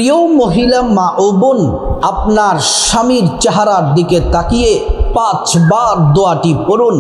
প্রিয় মহিলা মা ও বোন, আপনার স্বামীর চেহারার দিকে তাকিয়ে 5 বার দোয়াটি পড়ুন।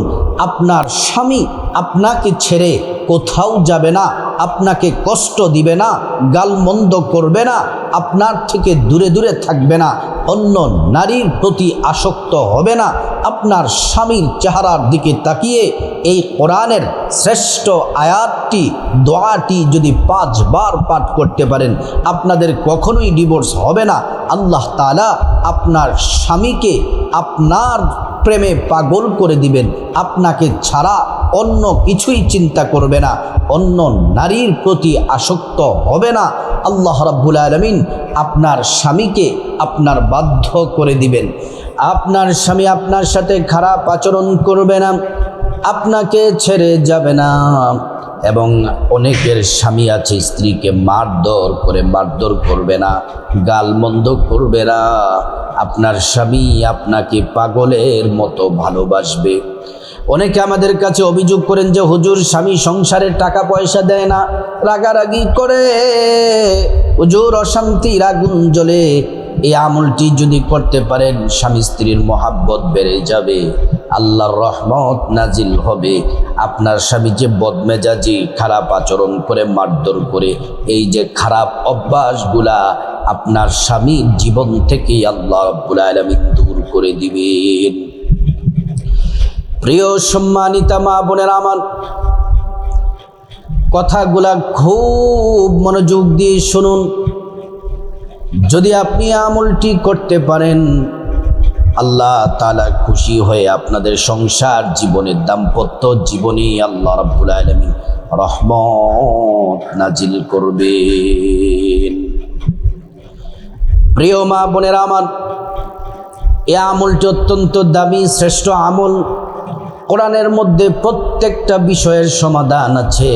আপনার স্বামী আপনাকে ছেড়ে কোথাও যাবে না, আপনাকে কষ্ট দিবে না, গালমন্দ করবে না, আপনার থেকে দূরে দূরে থাকবে না, অন্য নারীর প্রতি আসক্ত হবে না। আপনার স্বামীর চেহারার দিকে তাকিয়ে এই কোরআনের শ্রেষ্ঠ আয়াতটি, দোয়াটি যদি 5 বার পাঠ করতে পারেন, আপনাদের কখনোই ডিভোর্স হবে না। আল্লাহ তাআলা আপনার স্বামীকে আপনার প্রেমে পাগল করে দিবেন, আপনাকে ছাড়া অন্য কিছুই চিন্তা করবে না, অন্য নারীর প্রতি আসক্ত হবে না। আল্লাহ রাব্বুল আলামিন আপনার স্বামীকে আপনার বাধ্য করে দিবেন। আপনার স্বামী আপনার সাথে খারাপ আচরণ করবে না, আপনাকে ছেড়ে যাবে না। এবং অনেকের স্বামী আছে স্ত্রীকে মারধর করবে না, গালমন্দ করবে না। আপনার স্বামী আপনাকে পাগলের মতো ভালোবাসবে। অনেকে আমাদের কাছে অভিযোগ করেন যে হুজুর, স্বামী সংসারের টাকা পয়সা দেয় না, রাগারাগি করে, হুজুর অশান্তির আগুন জ্বলে। এই আমলটি যদি করতে পারেন, স্বামী স্ত্রীর মহাব্বত বেড়ে যাবে, আল্লাহর রহমত নাজিল হবে। আপনার স্বামী যে বদমেজাজি, খারাপ আচরণ করে, মারধর করে, এই যে খারাপ অভ্যাসগুলা আপনার স্বামীর জীবন থেকে আল্লাহ রাব্বুল আলামিন দূর করে দিবেন। প্রিয় সম্মানিতা মা বোনেরা আমার, কথাগুলা খুব মনোযোগ দিয়ে শুনুন। যদি আপনি আমলটি করতে পারেন, আল্লাহ তাআলা খুশি হয়ে আপনাদের সংসার জীবনের, দাম্পত্য জীবনে আল্লাহ রাব্বুল আলামিন রহমত নাজিল করবেন। প্রিয় মা বোনেরা আমার, এই আমলটি অত্যন্ত দামি, শ্রেষ্ঠ আমল। কোরআনের মধ্যে প্রত্যেকটা বিষয়ের সমাধান আছে।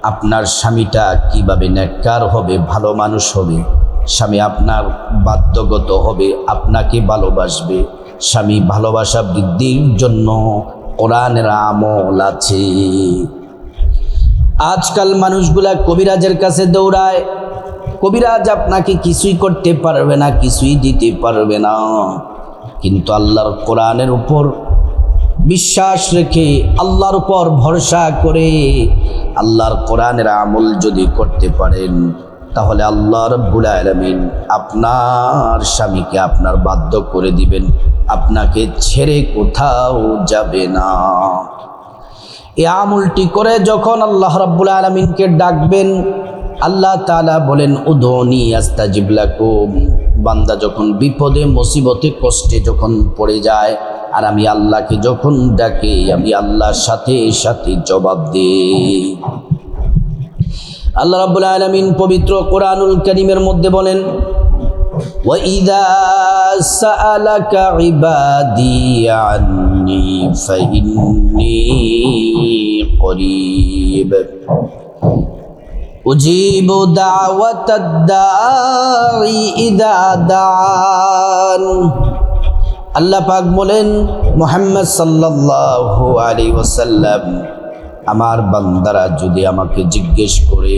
আপনার স্বামীটা কিভাবে নেককার হবে, ভালো মানুষ হবে, স্বামী আপনার বাধ্যগত হবে, আপনাকে ভালোবাসবে। স্বামী ভালোবাসা বৃদ্ধির জন্য কোরআনের আমল আছে। আজকাল মানুষগুলা কবিরাজের কাছে দৌড়ায়। কবিরাজ আপনাকে কিছুই করতে পারবে না, কিছুই দিতে পারবে না। কিন্তু আল্লাহর কোরআনের উপর বিশ্বাস রেখে, আল্লাহর উপর ভরসা করে আল্লাহর কোরআনের আমল যদি করতে পারেন, তাহলে আল্লাহ রাব্বুল আলামিন আপনার স্বামীকে আপনার বাধ্য করে দিবেন, আপনাকে ছেড়ে কোথাও যাবে না। এই আমলটি করে যখন আল্লাহ রাব্বুল আলামিনকে ডাকবেন, আল্লাহ তাআলা বলেন উদুনি আস্তাজিব লাকুম। বান্দা যখন বিপদে, মুসিবতে, কষ্টে যখন পড়ে যায়, আর আমি আল্লাহকে যখন ডাকে, আমি আল্লাহর সাথে সাথে জবাব দিই। আল্লাহ রাব্বুল আলামিন পবিত্র কোরআনুল কারীমের মধ্যে বলেন, ওয়াইযা সাআলাকা ইবাদি আন্নী ফাইন্নী করিব উজিবু দাওয়াতাদ দাঈ ইযা দাআন। আল্লাহ পাক বলেন, মুহাম্মদ সাল্লাল্লাহু আলাইহি ওয়াসাল্লাম, আমার বান্দারা যদি আমাকে জিজ্ঞেস করে,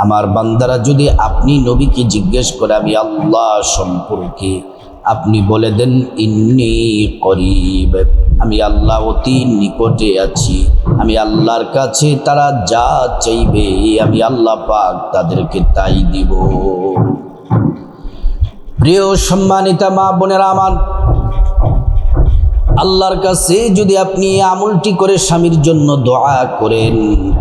আমার বান্দারা যদি আপনি নবীকে জিজ্ঞেস করে আমি আল্লাহ সম্পর্কে, আপনি বলে দেন ইন্নী করিব, আমি আল্লাহ অতি নিকটে আছি। আমি আল্লাহর কাছে তারা যা চাইবে, আমি আল্লাহ পাক তাদেরকে তাই দিব। প্রিয় সম্মানিতা মা বোনেরা আমার, আল্লাহর কাছে যদি আপনি আমলটি করে স্বামীর জন্য দোয়া করেন,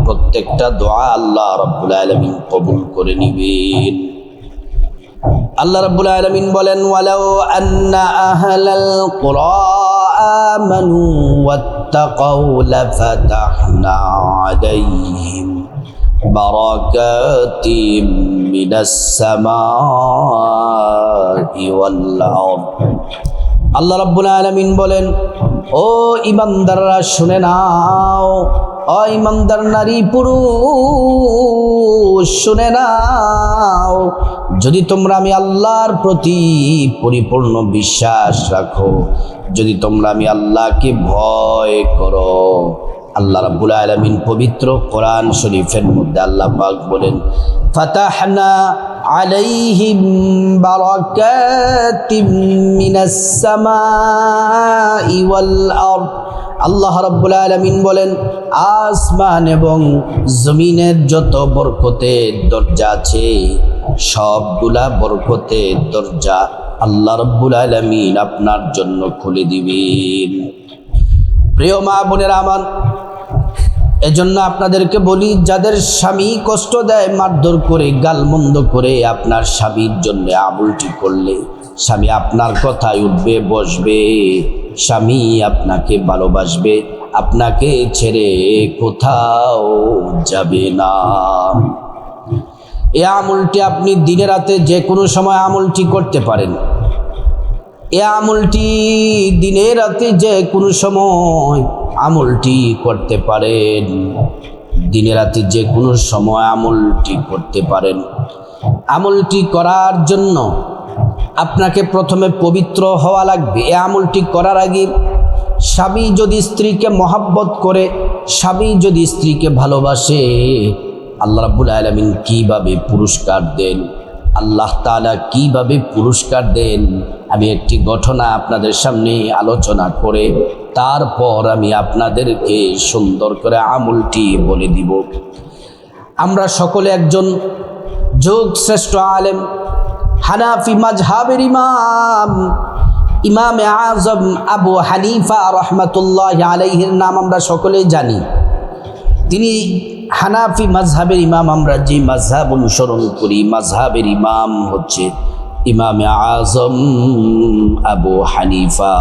প্রত্যেকটা দোয়া আল্লাহ রাব্বুল আলামিন কবুল করে নেবেন। আল্লাহ রাব্বুল আলামিন বলেন, ওয়ালাউ আন্না আহলাল কুরা আমানু ওয়াত্তাকাউ লাফাতাহনা আলাইহিম বারাকাতিম মিনাস সামাই ওয়াল আরদ। আল্লাহ রাব্বুল আলামিন বলেন, ও ঈমানদাররা শুনে নাও, ও ঈমানদার নারী পুরুষ শুনে নাও, যদি তোমরা আমি আল্লাহর প্রতি পরিপূর্ণ বিশ্বাস রাখো, যদি তোমরা আমি আল্লাহকে ভয় করো। আল্লাহ রাব্বুল আলামিন পবিত্র কোরআন শরীফের মধ্যে আল্লাহ পাক বলেন, ফাতাহনা আলাইহিম বারাকাতিম মিনাস সামাই ওয়াল আরদ। আল্লাহ রাব্বুল আলামিন বলেন, আসমান এবং জমিনের যত বরকতের দরজা আছে সবগুলা বরকতের দরজা আল্লাহ রাব্বুল আলামিন আপনার জন্য খুলে দিবেন। প্রিয় মা বোনেরা আমার, এজন্য আপনাদেরকে বলি, যাদের স্বামী কষ্ট দেয়, মারধর করে, গালমন্দ করে, আপনার স্বামীর জন্য আমলটি করলে স্বামী আপনার কথায় উঠবে বসবে, স্বামী আপনাকে ভালোবাসবে, আপনাকে ছেড়ে কোথাও যাবে না। এই আমলটি আপনি দিনে রাতে যে কোনো সময় আমলটি করতে পারেন। এ আমলটি দিনে রাতে যে কোনো সময় আমলটি করতে পারেন। দিনে রাতে যে কোনো সময় আমলটি করতে পারেন। আমলটি করার জন্য আপনাকে প্রথমে পবিত্র হওয়া লাগবে। এ আমলটি করার আগে স্বামী যদি স্ত্রীকে মহাব্বত করে, স্বামী যদি স্ত্রীকে ভালোবাসে, আল্লাহ রাব্বুল আলামিন কিভাবে পুরস্কার দেন, আল্লাহ তাআলা কিভাবে পুরস্কার দেন, আমি একটি ঘটনা আপনাদের সামনে আলোচনা করে তারপর আমি আপনাদেরকে সুন্দর করে আমলটি বলে দিব। আমরা সকলে একজন যুগ শ্রেষ্ঠ আলেম, হানাফি মাযহাবের ইমামে আজম আবু হানিফা রাহমাতুল্লাহি আলাইহির নাম আমরা সকলেই জানি। তিনি হানাফি মাযহাবের ইমাম। আমরা যে মাযহাব অনুসরণ করি, মাযহাবের ইমাম হচ্ছে ইমামে আজম আবু হানিফা।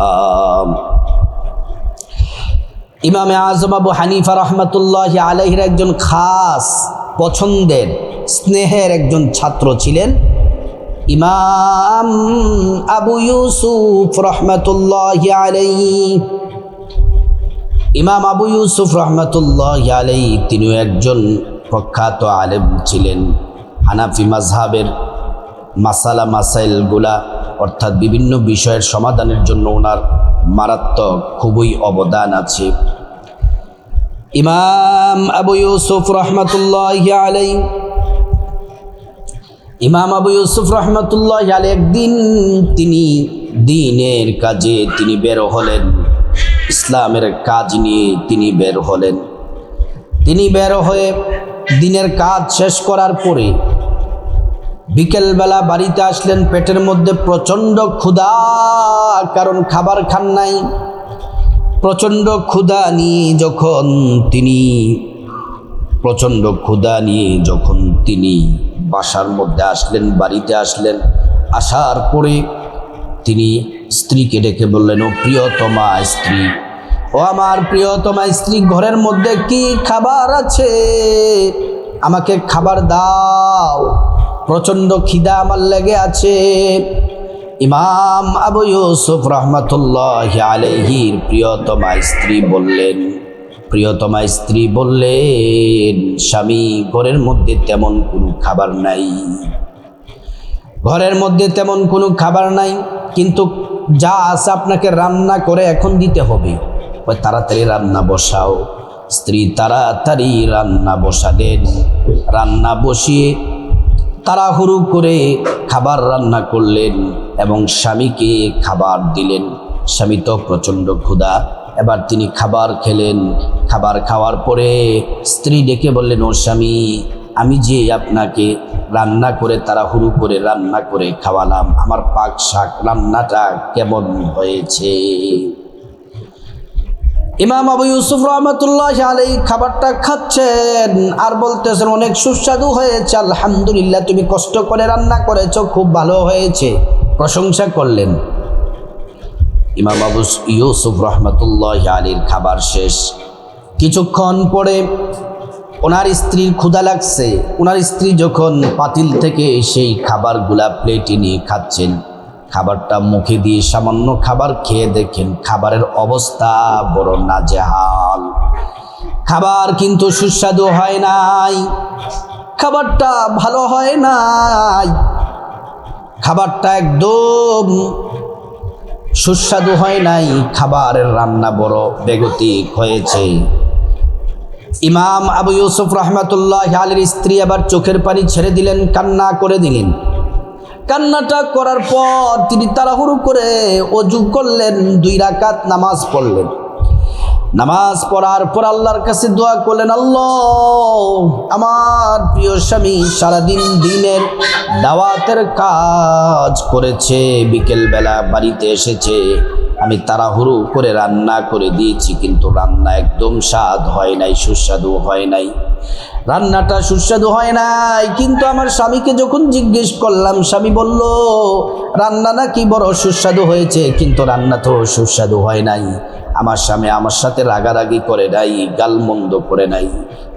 ইমামে আজম আবু হানিফা রাহমাতুল্লাহি আলাইহির একজন খাস পছন্দের স্নেহের একজন ছাত্র ছিলেন ইমাম আবু ইউসুফ রাহমাতুল্লাহি আলাইহি। ইমাম আবু ইউসুফ রাহমাতুল্লাহি আলাইহি তিনিও একজন প্রখ্যাত আলেম ছিলেন। হানাফি মাযহাবের মাসালা মাসাইলগুলা অর্থাৎ বিভিন্ন বিষয়ের সমাধানের জন্য ওনার মারাত্মক খুবই অবদান আছে। ইমাম আবু ইউসুফ রাহমাতুল্লাহি আলাইহি, ইমাম আবু ইউসুফ রাহমাতুল্লাহি আলাইহি একদিন তিনি দ্বীনের কাজে তিনি বের হলেন, ইসলামের কাজ নিয়ে তিনি বের হলেন। তিনি বের হয়ে দিনের কাজ শেষ করার পরে বিকেলবেলা বাড়িতে আসলেন। পেটের মধ্যে প্রচণ্ড ক্ষুধা, কারণ খাবার খান নাই। প্রচণ্ড ক্ষুধা নিয়ে যখন তিনি বাসার মধ্যে আসলেন, বাড়িতে আসলেন, আসার পরে তিনি স্ত্রীকে ডেকে বললেন, ও প্রিয়তমা স্ত্রী, ও আমার প্রিয়তমা স্ত্রী, ঘরের মধ্যে কি খাবার আছে? আমাকে খাবার দাও, প্রচণ্ড খিদা আমার লেগে আছে। ইমাম আবু ইউসুফ রাহমাতুল্লাহি আলাইহির প্রিয়তমা স্ত্রী বললেন, স্বামী, ঘরের মধ্যে তেমন কোনো খাবার নাই, ঘরের মধ্যে তেমন কোনো খাবার নাই, কিন্তু যা আছে আপনাকে রান্না করে এখন দিতে হবে। ওই তাড়াতাড়ি রান্না বসাও। স্ত্রী তাড়াতাড়ি রান্না বসালেন। রান্না বসিয়ে তাড়াহুড়ো করে খাবার রান্না করলেন এবং স্বামীকে খাবার দিলেন। স্বামী তো প্রচণ্ড ক্ষুধা, এবার তিনি খাবার খেলেন। খাবার খাওয়ার পরে স্ত্রী ডেকে বললেন, ও স্বামী, আমি যে আপনাকে রান্না করে তাড়াহুড়ো করে রান্না করে খাওয়ালাম, আমার পাক শাক রান্নাটা কেমন হয়েছে? ইমাম আবু ইউসুফ রাহমাতুল্লাহি আলাইহি খাবারটা খাচ্ছেন আর বলতেছেন, অনেক সুস্বাদু হয়েছে, আলহামদুলিল্লাহ, তুমি কষ্ট করে রান্না করেছো, খুব ভালো হয়েছে, প্রশংসা করলেন। ইমাম আবু ইউসুফ রাহমাতুল্লাহি আলাইহির খাবার শেষ। কিছুক্ষণ পরে ওনার স্ত্রীর ক্ষুধা লাগছে। ওনার স্ত্রী যখন পাতিল থেকে সেই খাবারগুলা প্লেটে নিয়ে খাচ্ছেন, খাবারটা মুখে দিয়ে সামান্য খাবার খেয়ে দেখেন খাবারের অবস্থা বড় নাজেহাল। খাবার কিন্তু সুস্বাদু হয় নাই, খাবারটা ভালো হয় নাই, খাবারটা একদম সুস্বাদু হয় নাই, খাবারের রান্না বড় বেগতিক হয়েছে। ইমাম আবু ইউসুফ রহমাতুল্লাহ আলাইহির স্ত্রী আবার চোখের পানি ছেড়ে দিলেন, কান্না করে দিলেন। কান্নাটা করার পর তিনি তাড়াহুড়ো করে ওযু করলেন, 2 রাকাত নামাজ পড়লেন। নামাজ পড়ার পর আল্লাহর কাছে দোয়া করলেন, আল্লাহ, আমার প্রিয় স্বামী সারাদিন দিনের দাওয়াতের কাজ করেছে, বিকেলবেলা বাড়িতে এসেছে, আমি তাড়াহুড়ো করে রান্না করে দিয়েছি, কিন্তু রান্না একদম স্বাদ হয় নাই, সুস্বাদু হয় নাই। রান্নাটা সুস্বাদু হয় নাই, কিন্তু আমার স্বামীকে যখন জিজ্ঞেস করলাম, স্বামী বলল রান্না নাকি বড় সুস্বাদু হয়েছে, কিন্তু রান্না তো সুস্বাদু হয় নাই। আমার স্বামী আমার সাথে রাগারাগি করে নাই, গালমন্দ করে নাই।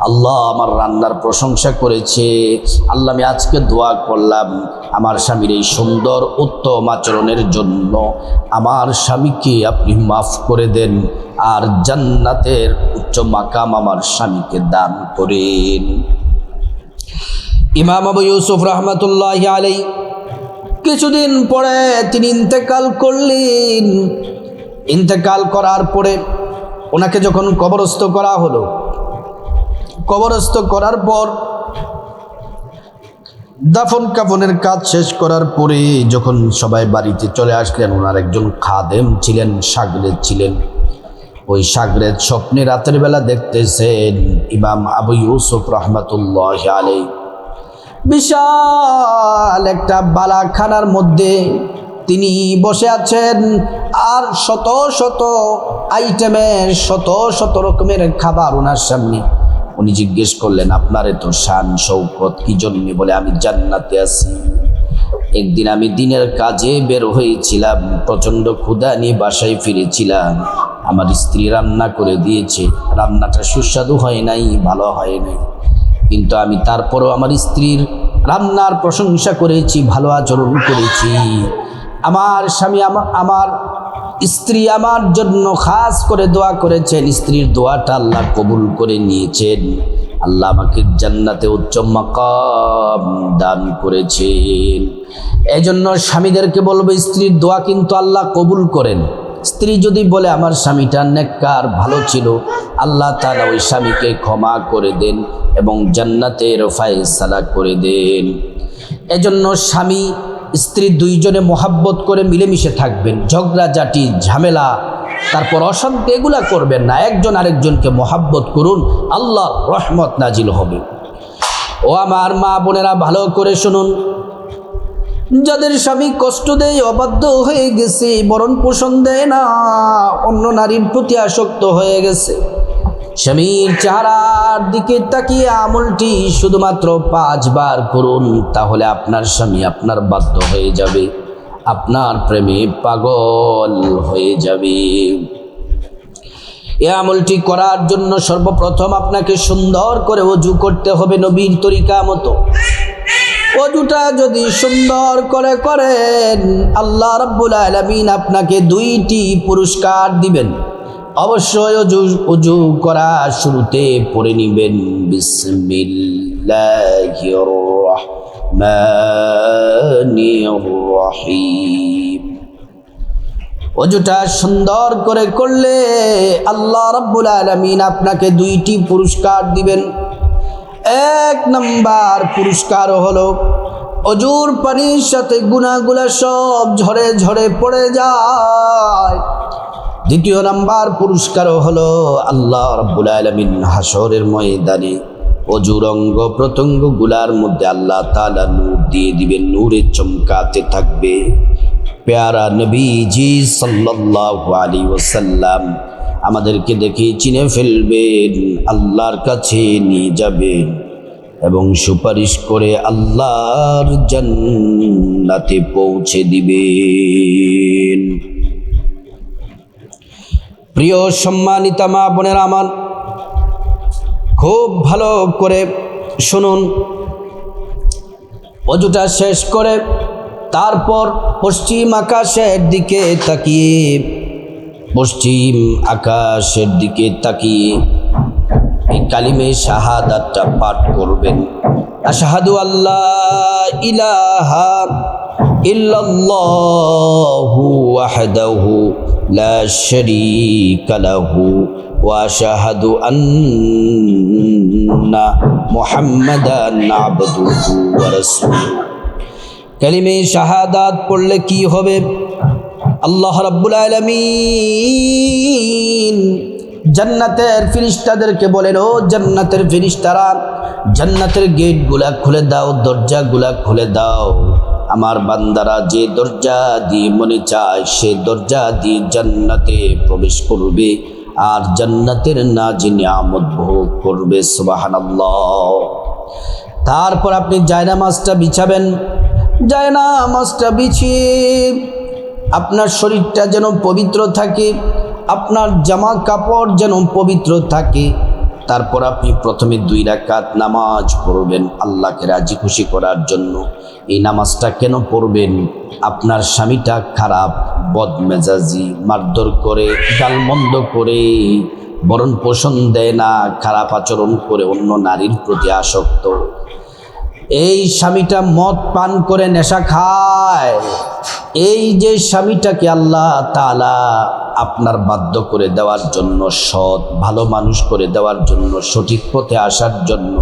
আল্লাহ আমার রান্নার প্রশংসা করেছে। আল্লাহ, আমি আজকে দোয়া করলাম আমার স্বামীর এই সুন্দর উত্তম আচরণের জন্য আমার স্বামীকে আপনি মাফ করে দেন, আর জান্নাতের উচ্চ মাকাম আমার স্বামীকে দান করেন। ইমাম আবু ইউসুফ রহমাতুল্লাহি আলাইহি কিছুদিন পরে তিনি ইন্তেকাল করলেন। ইন্তেকাল করার পরে ওনাকে যখন কবরস্থ করা হলো, কবরস্থ করার পর দাফন কাফনের কাজ শেষ করার পরে যখন সবাই বাড়িতে চলে আসলেন, ওনার একজন খাদেম ছিলেন, শাগরেদ ছিলেন। ওই শাগরেদ স্বপ্নে রাতের বেলা দেখতেছেন ইমাম আবু ইউসুফ রহমাতুল্লাহি আলাইহি বিশাল একটা বালাখানার মধ্যে তিনি বসে আছেন, আর শত শত আইটেমের শত শত রকমের খাবার ওনার সামনে। উনি জিজ্ঞেস করলেন, আপনার এত শান শৌকত কি জন্যে? বলে, আমি জান্নাতে আছি। একদিন আমি দিনের কাজে বের হয়েছিলাম, প্রচণ্ড ক্ষুধা নিয়ে বাসায় ফিরেছিলাম, আমার স্ত্রী রান্না করে দিয়েছে, রান্নাটা সুস্বাদু হয় নাই, ভালো হয় নাই, কিন্তু আমি তারপরও আমার স্ত্রীর রান্নার প্রশংসা করেছি, ভালো আচরণ করেছি। আমার স্বামী আমার স্ত্রী আমার জন্য খাস করে দোয়া করেছেন, স্ত্রীর দোয়াটা আল্লাহ কবুল করে নিয়েছেন, আল্লাহ আমাকে জান্নাতে উচ্চ মাকাম দান করেছেন। এই জন্য স্বামীদেরকে বলবো, স্ত্রীর দোয়া কিন্তু আল্লাহ কবুল করেন। স্ত্রী যদি বলে আমার স্বামীটা নেককার, ভালো ছিল, আল্লাহ তাআলা ওই স্বামীকে ক্ষমা করে দেন এবং জান্নাতের ফায়সালা করে দেন। এজন্য স্বামী স্ত্রী দুইজনে মহাব্বত করে মিলেমিশে থাকবেন, ঝগড়াঝাটি ঝামেলা তারপর অশান্তি এগুলা করবেন না, একজন আরেকজনকে মহাব্বত করুন, আল্লাহ রহমত নাজিল হবে। ও আমার মা বোনেরা, ভালো করে শুনুন, যাদের স্বামী কষ্ট দেয়, অবাধ্য হয়ে গেছে, ভরণ পোষণ দেয় না, অন্য নারীর প্রতি আসক্ত হয়ে গেছে, স্বামীর চেহারার দিকে তাকিয়ে আমলটি শুধুমাত্র 5 বার করুন, তাহলে আপনার স্বামী আপনার বাধ্য হয়ে যাবে, আপনার প্রেমে পাগল হয়ে যাবে। এই আমলটি করার জন্য সর্বপ্রথম আপনাকে সুন্দর করে ওযু করতে হবে, নবীর তরিকা মতো। ওযুটা যদি সুন্দর করে করেন, আল্লাহ রাব্বুল আলামিন আপনাকে 2টি পুরস্কার দিবেন। অবশ্যই ওযু করা শুরুতে পড়ে নিবেন বিসমিল্লাহির রহমানির রহিম। ওযুটা সুন্দর করে করলে আল্লাহ রাব্বুল আলামিন আপনাকে 2টি পুরস্কার দিবেন। 1 নাম্বার পুরস্কার হলো ওযুর পানির সাথে গুনাহগুলো সব ঝরে ঝরে পড়ে যায়। 2 নাম্বার পুরস্কার হলো আল্লাহ রাব্বুল আলামিন হাসরের ময়দানে ওযুর অঙ্গ প্রত্যঙ্গগুলার মধ্যে আল্লাহ তাআলা নূর দিয়ে দিবেন, নূরে চমকাতে থাকবে। প্যারা নবীজি সাল্লাল্লাহু আলাইহি ওয়াসাল্লাম আমাদেরকে দেখে চিনে ফেলবেন, আল্লাহর কাছে নিয়ে যাবেন এবং সুপারিশ করে আল্লাহর জান্নাতে পৌঁছে দিবেন। প্রিয় সম্মানিতা মা বোনেরা আমার, খুব ভালো করে শুনুন। ওযুটা শেষ করে তারপর পশ্চিম আকাশের দিকে তাকিয়ে এই কালিমে শাহাদাতটা পাঠ করবেন। আশহাদু আল্লাহ ইলাহা ইল্লাল্লাহু ওয়াহদাহু লা শারীকা লাহু وأشهد أن محمدا عبده ورسوله কালিমে শাহাদাত পড়লে কি হবে? আল্লাহ রাব্বুল আলামিন জান্নাতের ফেরেশতাদেরকে বলেন, ও জান্নাতের ফেরেশতারা, জান্নাতের গেটগুলা খুলে দাও, দরজাগুলা খুলে দাও। আমার বান্দারা যে দরজা দিয়ে মনে চায় সে দরজা দিয়ে জান্নাতে প্রবেশ করবে আর জান্নাতের নাজি নিয়ামত ভোগ করবে। সুবহানাল্লাহ। তারপর আপনি জায়নামাজটা বিছাবেন। জায়নামাজটা বিছিয়ে আপনার শরীরটা যেন পবিত্র থাকে, আপনার জামা কাপড় যেন পবিত্র থাকে। তারপর আপনি প্রথমে 2 রাকাত নামাজ পড়বেন আল্লাহকে রাজি খুশি করার জন্য। এই নামাজটা কেন পড়বেন? আপনার স্বামীটা খারাপ, বদমেজাজি, মারধর করে, গালমন্দ করে, ভরণ পোষণ দেয় না, খারাপ আচরণ করে, অন্য নারীর প্রতি আসক্ত। এই স্বামীটা মদ পান করে নেশা খায়। এই যে স্বামীটাকে আল্লাহ তাআলা আপনার বাধ্য করে দেওয়ার জন্য, সৎ ভালো মানুষ করে দেওয়ার জন্য, সঠিক পথে আসার জন্য,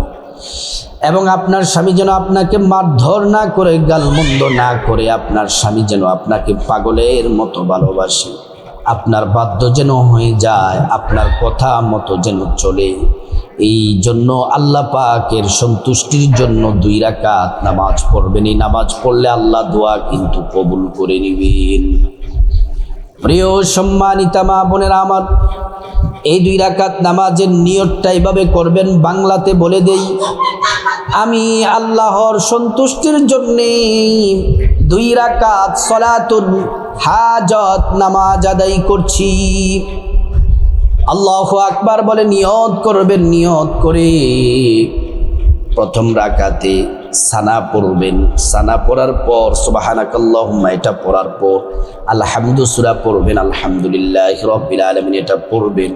এবং আপনার স্বামী যেন আপনাকে মারধর না করে, গালমন্দ না করে, আপনার স্বামী যেন আপনাকে পাগলের মতো ভালোবাসে, আপনার বাধ্য যেন হয়ে যায়, আপনার কথা মতো যেন চলে। এই জন্য আল্লাহ পাকের সন্তুষ্টির জন্য 2 রাকাত নামাজ পড়বেন। এই নামাজ পড়লে আল্লাহ দোয়া কিন্তু কবুল করে নেবেন। প্রিয় সম্মানিতা মা বোনেরা আমার, এই 2 রাকাত নামাজের নিয়তটা এইভাবে করবেন। বাংলাতে বলে দেই, আমি আল্লাহর সন্তুষ্টির জন্যে 2 রাকাত সলাতুল হাজত নামাজ আদায় করছি। আল্লাহু আকবার বলে নিয়ত করবেন। নিয়ত করে প্রথম রাকাতে সানা পড়বেন। সানা পড়ার পর সুবহানাকাল্লাহুম্মা এটা পড়ার পর আলহামদু সূরা পড়বেন। আলহামদুলিল্লাহি রাব্বিল আলামিন এটা পড়বেন।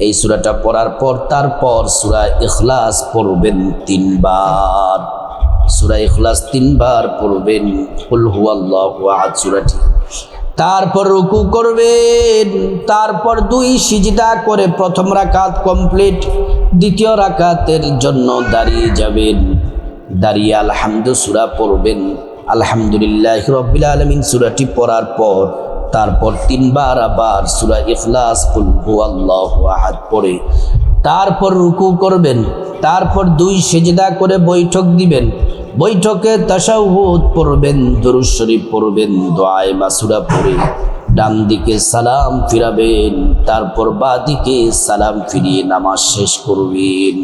এই সূরাটা পড়ার পর তারপর সূরা ইখলাস পড়বেন 3 বার। সূরা ইখলাস 3 বার পড়বেন। কুল হুয়াল্লাহু আহাদ সূরাটি। তারপর রুকু করবেন। তারপর 2 সিজদা করে প্রথম রাকাত কমপ্লিট। দ্বিতীয় রাকাতের জন্য দাঁড়িয়ে যাবেন। দাঁড়িয়ে আলহামদু সূরা পড়বেন। আলহামদুলিল্লাহি রাব্বিল আলামিন সূরাটি পড়ার পর তারপর 3 বার আবার সূরা ইখলাস কুল হুয়াল্লাহু আহাদ পড়ে তারপর রুকু করবেন। তারপর 2 সিজদা করে বৈঠক দিবেন। বৈঠকে তাশাহুদ পড়বেন, দুরূদ শরীফ পড়বেন, দোয়ায়ে মাসুরা পড়ে ডান দিকে সালাম ফিরাবেন। তারপর বাঁ দিকে সালাম ফিরিয়ে নামাজ শেষ করবেন।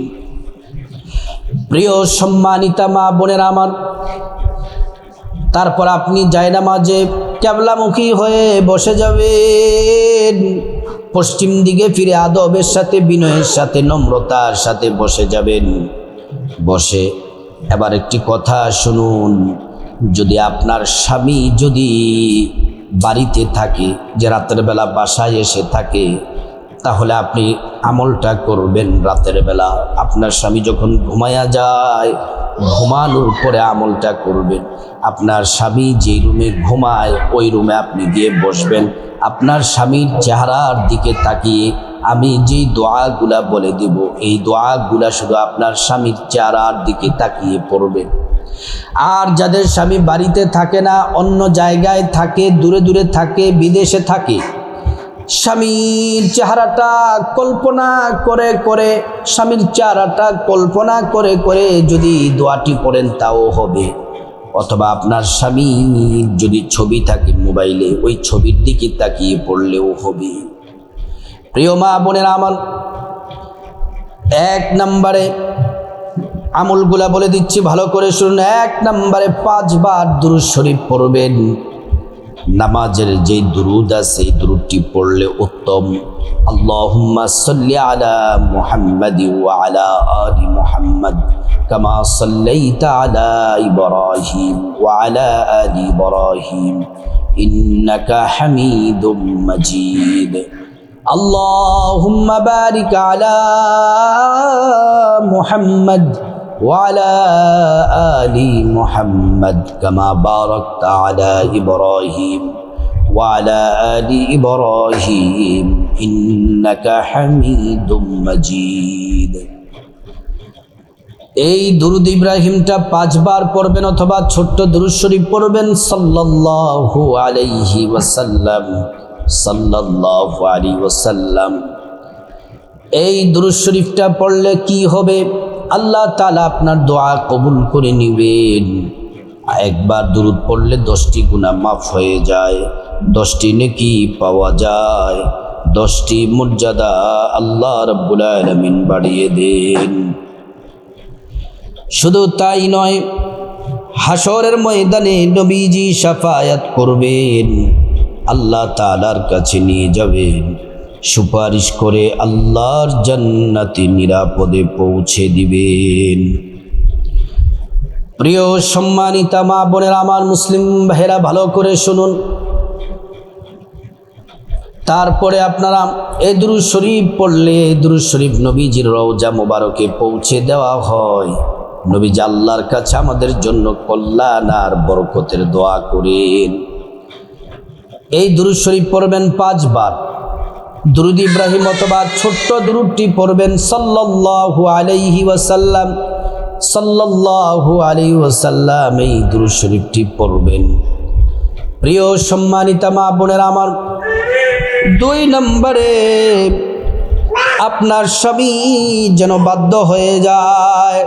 প্রিয় সম্মানিতা মা বোনেরা আমার, তারপর আপনি জায়নামাজে কিবলামুখী হয়ে বসে যাবেন। পশ্চিম দিকে ফিরে আদবের সাথে, বিনয়ের সাথে, নম্রতার সাথে বসে যাবেন। বসে এবার একটি কথা শুনুন। যদি আপনার স্বামী যদি বাড়িতে থাকে, যে রাতের বেলা বাসায় এসে থাকে, তাহলে আপনি আমলটা করবেন রাতের বেলা। আপনার স্বামী যখন ঘুমায়া যায়, ঘুমানোর পরে আমলটা করবেন। আপনার স্বামী যে রুমে ঘুমায় ওই রুমে আপনি গিয়ে বসবেন। আপনার স্বামীর চেহারার দিকে তাকিয়ে আমি যেই দোয়াগুলা বলে দেব, এই দোয়াগুলা শুধু আপনার স্বামীর চেহারার দিকে তাকিয়ে পড়বেন। আর যাদের স্বামী বাড়িতে থাকে না, অন্য জায়গায় থাকে, দূরে দূরে থাকে, বিদেশে থাকে, স্বামীর চেহারাটা কল্পনা করে করে, স্বামীর চেহারাটা কল্পনা করে করে যদি দোয়াটি পড়েন তাও হবে। অথবা আপনার স্বামীর যদি ছবি থাকে মোবাইলে, ওই ছবির দিকে তাকিয়ে পড়লেও হবে। প্রিয় মা বোনেরা আমার, 1 নম্বরে আমলগুলা বলে দিচ্ছি, ভালো করে শুনুন। 1 নম্বরে 5 বার দুরূদ শরীফ পড়বেন। নামাজের যে দুরূদ আছে এই দুরূদটি পড়লে উত্তম। আল্লাহুম্মা সাল্লি আলা মুহাম্মাদি ওয়া আলা আলি মুহাম্মাদ কামা সাল্লাইতা আলা ইব্রাহিম ওয়া আলা আলি ইব্রাহিম ইন্নাকা হামিদুম মাজিদ। আল্লাহুম্মা বারিক আলা মুহাম্মাদ وعلى آل محمد كما باركت على إبراهيم وعلى آل إبراهيم إنك حميد مجيد। এই দুরূদ ইব্রাহিমটা 5 বার পড়বেন অথবা ছোট্ট দুরূদ শরীফ পড়বেন সাল্লাল্লাহু আলাইহি ওয়াসাল্লাম, সাল্লাল্লাহু আলাইহি ওয়াসাল্লাম। এই দুরূদ শরীফটা পড়লে কি হবে? আল্লাহ তাআলা আপনার দোয়া কবুল করে নেবেন। একবার দুরূদ পড়লে 10টি গুনাহ মাফ হয়ে যায়, 10টি নেকি পাওয়া যায়, 10টি মর্যাদা আল্লাহ রাব্বুল আলামিন বাড়িয়ে দেন। শুধু তাই নয়, হাসরের ময়দানে নবীজি শাফায়াত করবেন, আল্লাহ তাআলার কাছে নিয়ে যাবেন, সুপারিশ করে আল্লাহর জান্নাতে নিরাপদে পৌঁছে দিবেন। প্রিয় সম্মানিতা মা বোনেরা, আমার মুসলিম ভাইরা ভালো করে শুনুন। তারপরে আপনারা এই দুরূদ শরীফ পড়লে দুরূদ শরীফ নবীজির রওজা মোবারকে পৌঁছে দেওয়া হয়। নবীজি আল্লাহর কাছে আমাদের জন্য কল্যাণ আর বরকতের দোয়া করেন। এই দুরূদ শরীফ পড়বেন 5 বার। দুরূদ ইব্রাহিম অথবা ছোট্ট দুরূদটি পড়বেন সাল্লাল্লাহু আলাইহি ওয়াসাল্লাম, সাল্লাল্লাহু আলাইহি ওয়াসাল্লাম। এই দুরূদ শরীফটি পড়বেন। প্রিয় সম্মানিতা মা বোনেরা আমার, 2 নম্বরে আপনার স্বামী যেন বাধ্য হয়ে যায়।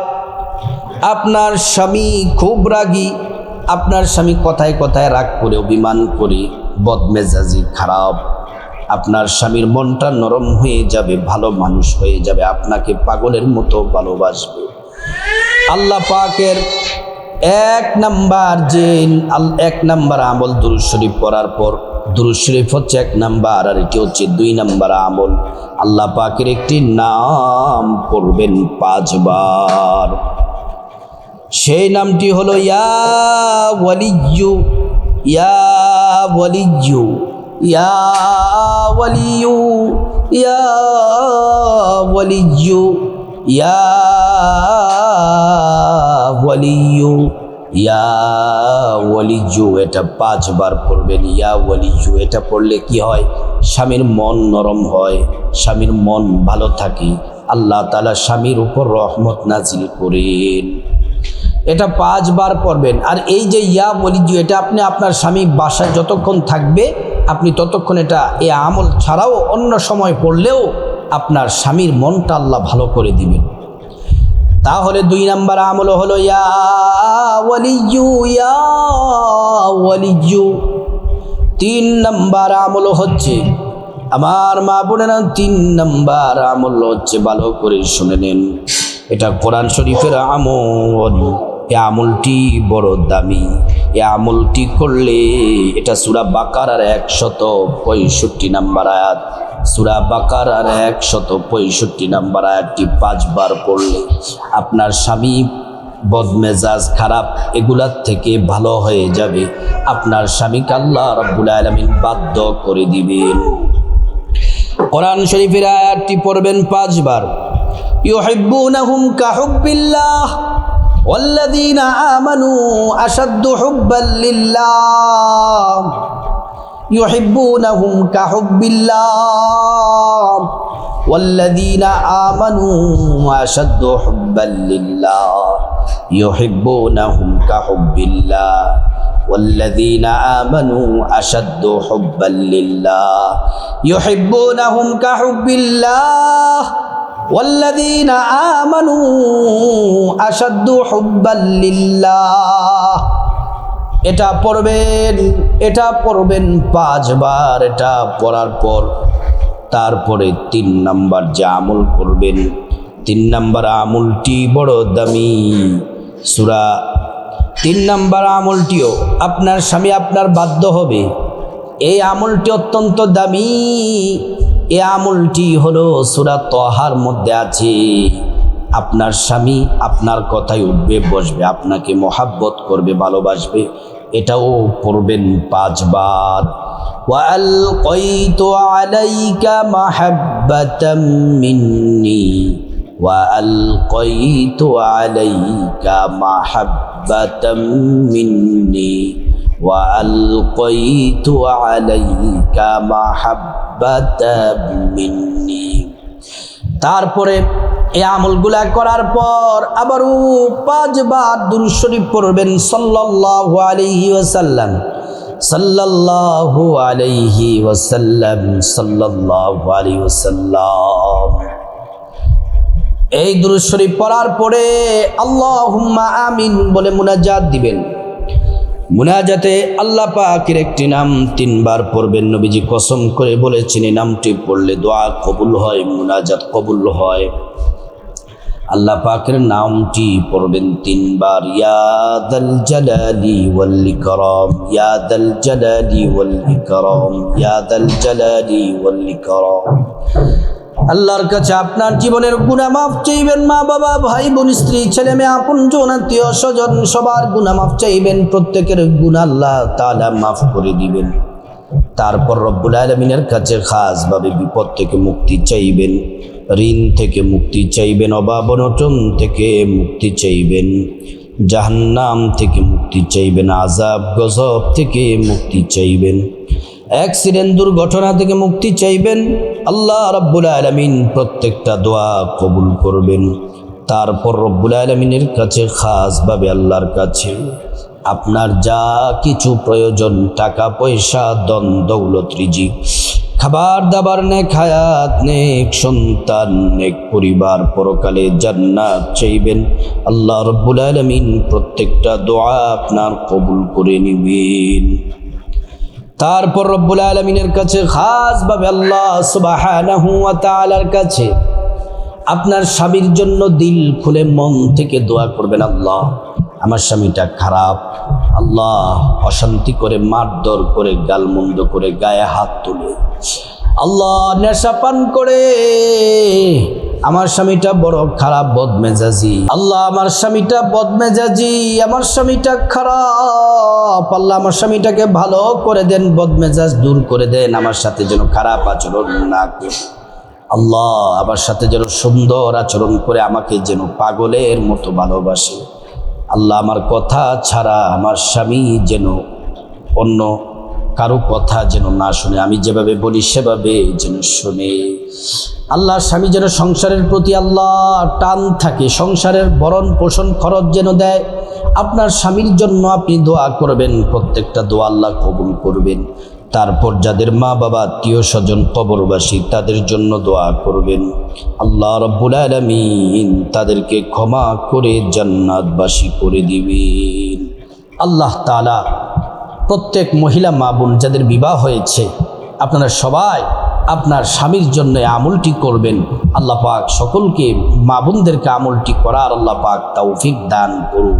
আপনার স্বামী খুব রাগী, আপনার স্বামী কথায় কথায় রাগ করে অভিমান করে বদমেজাজি খারাপ, আপনার স্বামীর মনটা নরম হয়ে যাবে, ভালো মানুষ হয়ে যাবে, আপনাকে পাগলের মতো ভালোবাসবে। আল্লাহ পাকের 1 নাম্বার আমল দুরূদ শরীফ পড়ার পর, দুরূদ শরীফ হচ্ছে 1 নাম্বার আর এটি হচ্ছে 2 নাম্বার আমল। আল্লাহ পাকের একটি নাম পড়বেন 5 বার। সেই নামটি হলো ইয়া ওয়ালিয়্যু, ইয়া ওয়ালিয়্যু, ইয়া ওয়ালিয়্যু, ইয়া ওয়ালিয়্যু, ইয়া ওয়ালিয়্যু, ইয়া ওয়ালিয়্যু। এটা 5 বার পড়বেন। ইয়া ওয়ালিয়্যু এটা পড়লে কি হয়? স্বামীর মন নরম হয়, স্বামীর মন ভালো থাকে, আল্লাহ তাআলা স্বামীর উপর রহমত নাজিল করেন। এটা 5 বার পড়বেন। আর এই যে ইয়া ওয়ালিয়্যু, এটা আপনি আপনার স্বামী বাসায় যতক্ষণ থাকবে আপনি ততক্ষণ এটা এই আমল ছাড়াও অন্য সময় পড়লেও আপনার স্বামীর মনটা আল্লাহ ভালো করে দিবেন। তাহলে 2 নাম্বার আমল হলো ইয়া ওয়ালিয়্যু, ইয়া ওয়ালিয়্যু। 3 নাম্বার আমল হচ্ছে, আমার মা বোনেরা, 3 নাম্বার আমল হচ্ছে, ভালো করে শুনে নেন, এটা কোরআন শরীফের আমল। এই আমলটি বড় দামি। এই আমলটি করলে, এটা সূরা বাকারার 165 নাম্বার আয়াত, সূরা বাকারার 165 নাম্বার আয়াতটি 5 বার পড়লে আপনার স্বামী বদমেজাজ খারাপ এগুলার থেকে ভালো হয়ে যাবে। আপনার স্বামীকে আল্লাহ রাব্বুল আলামিন বাধ্য করে দিবেন। কোরআন শরীফের আয়াতটি পড়বেন 5 বার। ইউহিব্বুনাহুম কাহুব্বিল্লাহ ওয়াল্লাযীনা আমানু আশাদ্দু হুব্বাল লিল্লাহ। ইউহিব্বুনাহুম কাহুব্বিল্লাহ ওয়াল্লাযীনা আমানু আশাদ্দু হুব্বাল লিল্লাহ। ইউহিব্বুনাহুম কাহুব্বিল্লাহ ওয়াল্লাযীনা আমানু আশাদ্দু হুব্বাল লিল্লাহ। ইউহিব্বুনাহুম কাহুব্বিল্লাহ ওয়াল্লাযীনা আমানু আশাদ্দু হুব্বাল লিল্লাহ। এটা পড়বেন, এটা পড়বেন 5 বার। এটা পড়ার পর তারপরে 3 নাম্বার যে আমল করবেন, 3 নাম্বার আমলটি বড় দামি। সূরা 3 নাম্বার আমলটিও আপনার স্বামী আপনার বাধ্য হবে। এই আমলটি অত্যন্ত দামি। এই আমলটি হলো সূরা তাহার মধ্যে আছে। আপনার স্বামী আপনার কথায় উঠবে বসবে, আপনাকে মহাব্বত করবে, ভালোবাসবে। এটাও পড়বেন 5 বার। وألقيت عليك محبة مني وألقيت عليك محبة مني وألقيت عليك محبة مني। তারপরে এই আমলগুলা করার পর আবারও 5 বার দুরূদ শরীফ পড়বেন সাল্লাল্লাহু আলাইহি ওয়াসাল্লাম, সাল্লাল্লাহু আলাইহি ওয়াসাল্লাম, সাল্লাল্লাহু আলাইহি ওয়াসাল্লাম। এই দুরূদ শরীফ পড়ার পরে আল্লাহুম্মা আমিন বলে মুনাজাত দিবেন। মুনাজাতে আল্লাহ পাকের একটি নাম 3 বার পড়বেন। নবীজি কসম করে বলেছেন এই নামটি পড়লে দোয়া কবুল হয়, মুনাজাত কবুল হয়। আল্লাহ পাকের নামটি পড়বেন 3 বার, ইয়া দাল জালালি ওয়াল ইকরাম, ইয়া দাল জালালি ওয়াল ইকরাম, ইয়া দাল জালালি ওয়াল ইকরাম। আল্লাহর কাছে আপনার জীবনের গুনাহ মাফ চাইবেন, মা বাবা ভাই বোন স্ত্রী ছেলে মেয়ে আপনজন আত্মীয় স্বজন সবার গুনাহ মাফ চাইবেন, প্রত্যেকের গুনাহ আল্লাহ তাআলা মাফ করে দিবেন। তারপর রব্বুল আলামিনের কাছে খাসভাবে বিপদ থেকে মুক্তি চাইবেন, ঋণ থেকে মুক্তি চাইবেন, অভাব অনটন থেকে মুক্তি চাইবেন, জাহান্নাম থেকে মুক্তি চাইবেন, আযাব গজব থেকে মুক্তি চাইবেন, অ্যাক্সিডেন্ট দুর্ঘটনা থেকে মুক্তি চাইবেন। আল্লাহ রাব্বুল আলামিন প্রত্যেকটা দোয়া কবুল করবেন। তারপর রব্বুল আলামিনের কাছে খাসভাবে আল্লাহর কাছে আপনার যা কিছু প্রয়োজন, টাকা পয়সা ধন দৌলত রিজিক, খাবার দাবার, নেক হায়াত, নেক সন্তান, নেক পরিবার, পরকালে জান্নাত চাইবেন। আল্লাহ রাব্বুল আলামিন প্রত্যেকটা দোয়া আপনার কবুল করে নিবেন। তারপর রব্বুল আলামিনের কাছে খাসভাবে আল্লাহ সুবহানাহু ওয়া তাআলার কাছে আপনার স্বামীর জন্য দিল খুলে মন থেকে দোয়া করবেন। আল্লাহ আমার স্বামীটা খারাপ, আল্লাহ অশান্তি করে, মারধর করে, গালমন্দ করে, গায়ে হাত তুলে, আল্লাহ নেশা পান করে, আমার স্বামীটা বড় খারাপ বদমেজাজি, আল্লাহ আমার স্বামীটা বদমেজাজি, আমার স্বামীটা খারাপ, আল্লাহ আমার স্বামীটাকে ভালো করে দেন, বদমেজাজ দূর করে দেন, আমার সাথে যেন খারাপ আচরণ না করে, আল্লাহ আমার সাথে যেন সুন্দর আচরণ করে, আমাকে যেন পাগলের মতো ভালোবাসে, আল্লাহ আমার কথা ছাড়া আমার স্বামী যেন অন্য কারো কথা যেন না শুনে, আমি যেভাবে বলি সেভাবে যেন শুনে, আল্লাহ স্বামী যেন সংসারের প্রতি আল্লাহ টান থাকে, সংসারের ভরণ পোষণ খরচ যেন দেয়। আপনার স্বামীর জন্য আপনি দোয়া করবেন, প্রত্যেকটা দোয়া আল্লাহ কবুল করবেন। তারপর যাদের মা বাবা আত্মীয় স্বজন কবরবাসী তাদের জন্য দোয়া করবেন, আল্লাহ রাব্বুল আলামিন তাদেরকে ক্ষমা করে জান্নাতবাসী করে দিবেন। আল্লাহ তাআলা প্রত্যেক মহিলা মা বোন যাদের বিবাহ হয়েছে আপনারা সবাই আপনার স্বামীর জন্য আমলটি করবেন। আল্লাহ পাক সকলকে মা বোনদেরকে আমলটি করার আল্লাহ পাক তৌফিক দান করুন।